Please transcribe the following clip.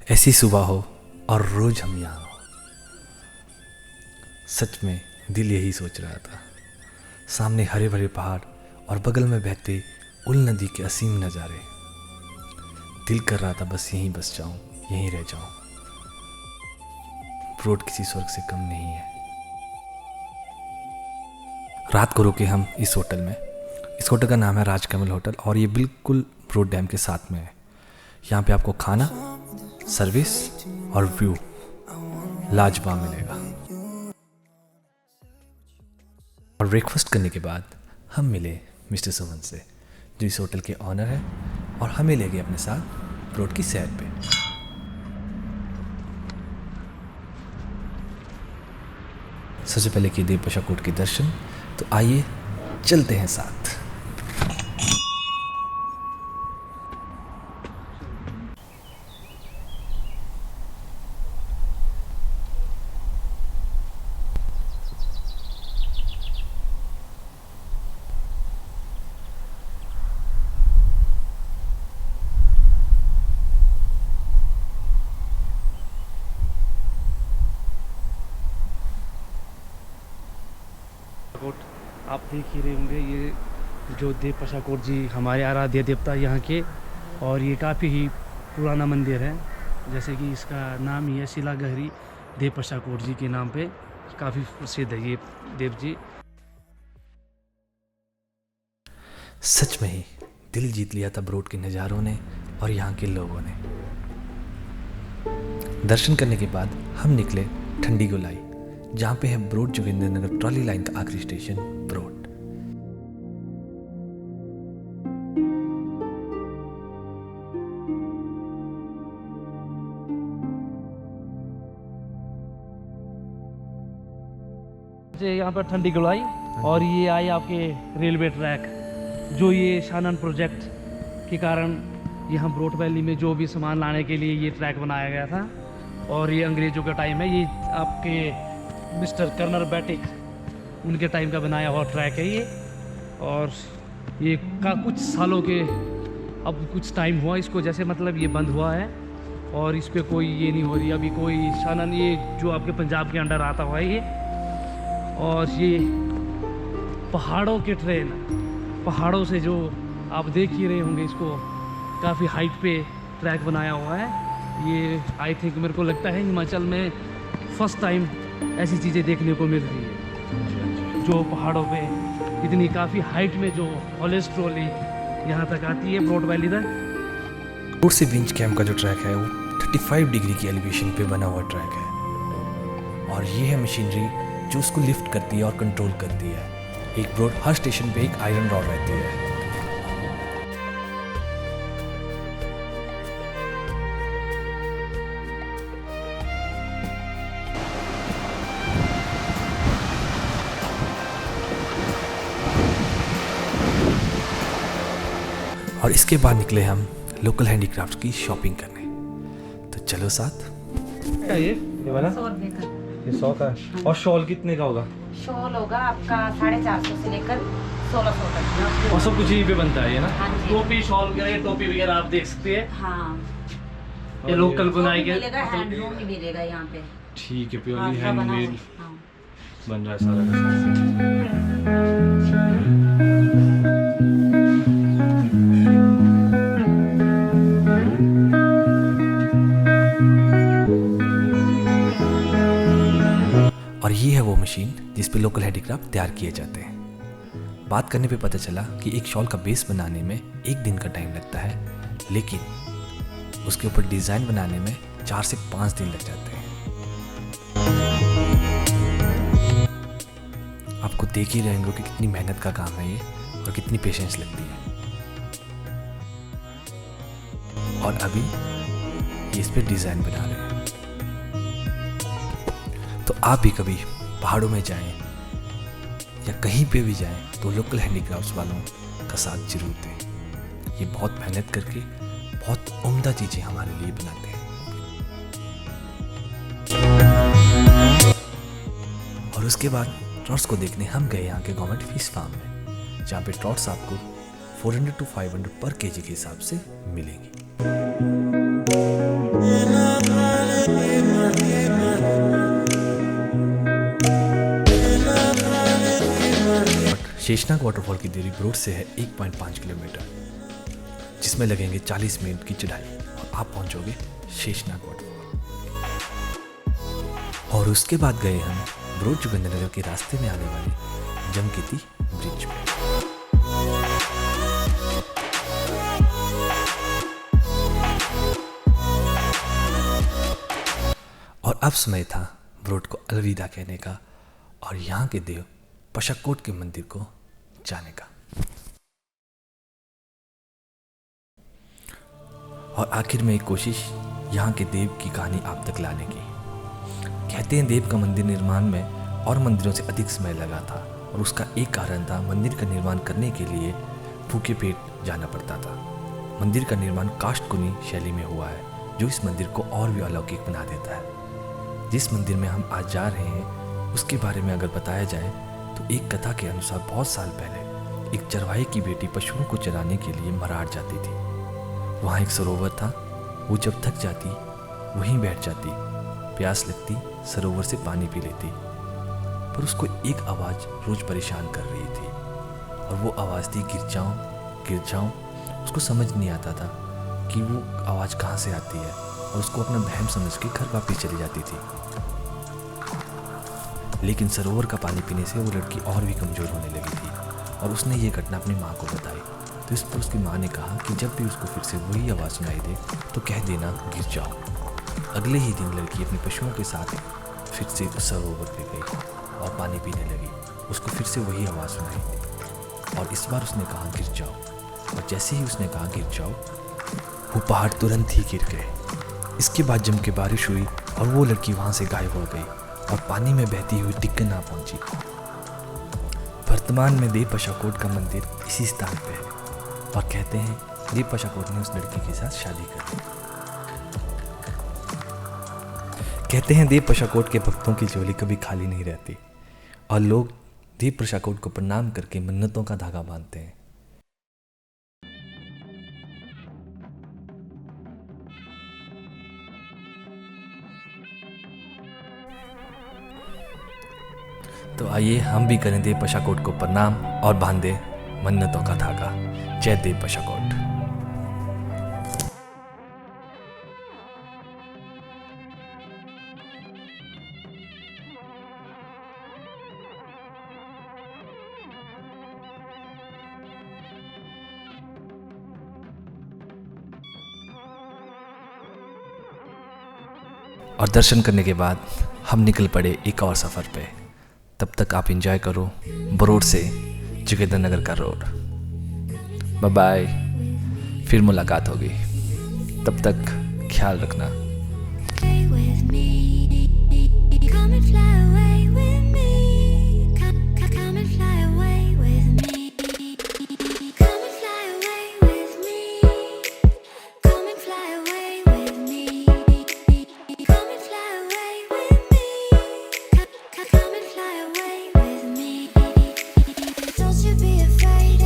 ऐसी सुबह हो और रोज हम यहाँ हो। सच में दिल यही सोच रहा था। सामने हरे भरे पहाड़ और बगल में बहते उल नदी के असीम नज़ारे। दिल कर रहा था बस यहीं बस जाऊं, यहीं रह जाऊं। ब्रोड किसी स्वर्ग से कम नहीं है। रात को रुके हम इस होटल में। इस होटल का नाम है राजकमल होटल और ये बिल्कुल ब्रोड डैम के साथ में है। यहाँ पे आपको खाना, सर्विस और व्यू लाजवाब मिलेगा। और ब्रेकफास्ट करने के बाद हम मिले मिस्टर सुमन से, जो इस होटल के ऑनर है, और हमें ले गए अपने साथ ब्रोड की सैर पे। सबसे पहले किए देवपशा कोट के दर्शन, तो आइए चलते हैं साथ। आप देख ही रहे होंगे, ये जो देवपशा कोट जी हमारे आराध्य देवता यहाँ के, और ये काफ़ी ही पुराना मंदिर है। जैसे कि इसका नाम ही है शिलागहरी देवपशा कोट जी के नाम पे, काफ़ी प्रसिद्ध है ये देव जी। सच में ही दिल जीत लिया था ब्रोड के नज़ारों ने और यहाँ के लोगों ने। दर्शन करने के बाद हम निकले ठंडी गोलाई, जहाँ पे है ब्रोड जोगिंद्रनगर ट्रॉली लाइन का आखिरी स्टेशन ब्रोड। यहाँ पर ठंडी गोलाई, और ये आई आपके रेलवे ट्रैक, जो ये शानन प्रोजेक्ट के कारण यहाँ ब्रोड वैली में जो भी सामान लाने के लिए ये ट्रैक बनाया गया था। और ये अंग्रेज़ों का टाइम है, ये आपके मिस्टर कर्नल बैटिक उनके टाइम का बनाया हुआ ट्रैक है ये। और ये का कुछ सालों के, अब कुछ टाइम हुआ इसको, जैसे मतलब ये बंद हुआ है और इस पर कोई ये नहीं हो रही अभी कोई शानन, ये जो आपके पंजाब के अंडर आता हुआ है ये। और ये पहाड़ों के ट्रेन, पहाड़ों से जो आप देख ही रहे होंगे, इसको काफ़ी हाइट पे ट्रैक बनाया हुआ है ये। आई थिंक मेरे को लगता है हिमाचल में फर्स्ट टाइम ऐसी चीज़ें देखने को मिल रही है, जो पहाड़ों पे इतनी काफ़ी हाइट में जो हॉलेस्ट ट्रॉली यहाँ तक आती है ब्रोड वैली तक। ब्रोड से विंच कैंप का जो ट्रैक है वो 35 डिग्री की एलिवेशन पे बना हुआ ट्रैक है, और ये है मशीनरी जो उसको लिफ्ट करती है और कंट्रोल करती है। एक ब्रोड हर स्टेशन पे एक आयरन रॉड रहती है। और इसके बाद निकले हम लोकल हैंडीक्राफ्ट की शॉपिंग करने, तो चलो साथ। क्या ये वाला 100 रुपये का ये 100 का है। और शॉल कितने का होगा? शॉल होगा आपका 450 से लेकर 1600 तक। और सब कुछ यहीं पे बनता है ये ना? हाँ जी। टोपी, शॉल वगैरह, टोपी वगैरह आप देख सकते हैं, हाँ, ये लोकल बुनाई के। मिलेगा, हैंडलूम भी मिलेगा यहाँ पे। ठीक है, हाथ प्योरली का बना हैंडमेड हुआ, हाँ। बन रहा है सारा का सारा। और ये है वो मशीन जिस पे लोकल हैंडीक्राफ्ट तैयार किए जाते हैं। बात करने पे पता चला कि एक शॉल का बेस बनाने में 1 दिन का टाइम लगता है, लेकिन उसके ऊपर डिज़ाइन बनाने में 4 से 5 दिन लग जाते हैं। आपको देख ही रहे होंगे कि कितनी मेहनत का काम है ये और कितनी पेशेंस लगती है। और अभी ये इस पे डिज़ाइन बना रहे हैं। तो आप भी कभी पहाड़ों में जाएं या कहीं पे भी जाएं तो लोकल हैंडीक्राफ्ट्स वालों का साथ जरूर दें। ये बहुत मेहनत करके बहुत उम्दा चीज़ें हमारे लिए बनाते हैं। और उसके बाद ट्रॉट्स को देखने हम गए यहाँ के गवर्नमेंट फिश फार्म में, जहाँ पे ट्रॉट्स आपको 400 to 500 पर केजी के हिसाब से मिलेंगी। शेषनाग वाटरफॉल की दूरी ब्रोड से है 1.5 किलोमीटर, जिसमें लगेंगे 40 मिनट की चढ़ाई और आप पहुंचोगे शेषनाग वाटरफॉल। और उसके बाद गए हम ब्रोड जोगिंद्रनगर के रास्ते में आने वाले जमकेती ब्रिज पे। और अब समय था ब्रोड को अलविदा कहने का और यहाँ के देव पशाकोट के मंदिर को जाने का। और आखिर में एक कोशिश यहाँ के देव की कहानी आप तक लाने की। कहते हैं देव का मंदिर निर्माण में और मंदिरों से अधिक समय लगा था और उसका एक कारण था मंदिर का निर्माण करने के लिए भूखे पेट जाना पड़ता था। मंदिर का निर्माण काष्ठकुनी शैली में हुआ है, जो इस मंदिर को और भी अलौकिक बना देता है। जिस मंदिर में हम आज जा रहे हैं उसके बारे में अगर बताया जाए तो एक कथा के अनुसार बहुत साल पहले एक चरवाहे की बेटी पशुओं को चराने के लिए मराठ जाती थी। वहाँ एक सरोवर था, वो जब थक जाती वहीं बैठ जाती, प्यास लगती सरोवर से पानी पी लेती, पर उसको एक आवाज़ रोज़ परेशान कर रही थी और वो आवाज़ थी गिर जाऊँ। उसको समझ नहीं आता था कि वो आवाज़ कहाँ से आती है और उसको अपना बहम समझ के घर वापस चली जाती थी। लेकिन सरोवर का पानी पीने से वो लड़की और भी कमज़ोर होने लगी थी और उसने ये घटना अपनी माँ को बताई। तो इस पर उसकी माँ ने कहा कि जब भी उसको फिर से वही आवाज़ सुनाई दे तो कह देना गिर जाओ। अगले ही दिन लड़की अपने पशुओं के साथ फिर से उस सरोवर पे गई और पानी पीने लगी। उसको फिर से वही आवाज़ सुनाई और इस बार उसने कहा गिर जाओ। और जैसे ही उसने कहा गिर जाओ, वो पहाड़ तुरंत ही गिर गए। इसके बाद जम के बारिश हुई और वो लड़की वहाँ से गायब हो गई और पानी में बहती हुई टिक्कन आ पहुँची। वर्तमान में देव पशाकोट का मंदिर इसी स्थान पे है और कहते हैं देव पशाकोट ने उस लड़की के साथ शादी कर ली। कहते हैं देव पशाकोट के भक्तों की झोली कभी खाली नहीं रहती और लोग देव पशाकोट को प्रणाम करके मन्नतों का धागा बांधते हैं। तो आइए हम भी करें देव पशाकोट को प्रणाम और बांधे मन्नतों का धागा। जय देव पशाकोट। और दर्शन करने के बाद हम निकल पड़े एक और सफ़र पे। तब तक आप एंजॉय करो बरोड से जोगिंद्रनगर का रोड। बाय बाय, फिर मुलाकात होगी, तब तक ख्याल रखना। Don't you be afraid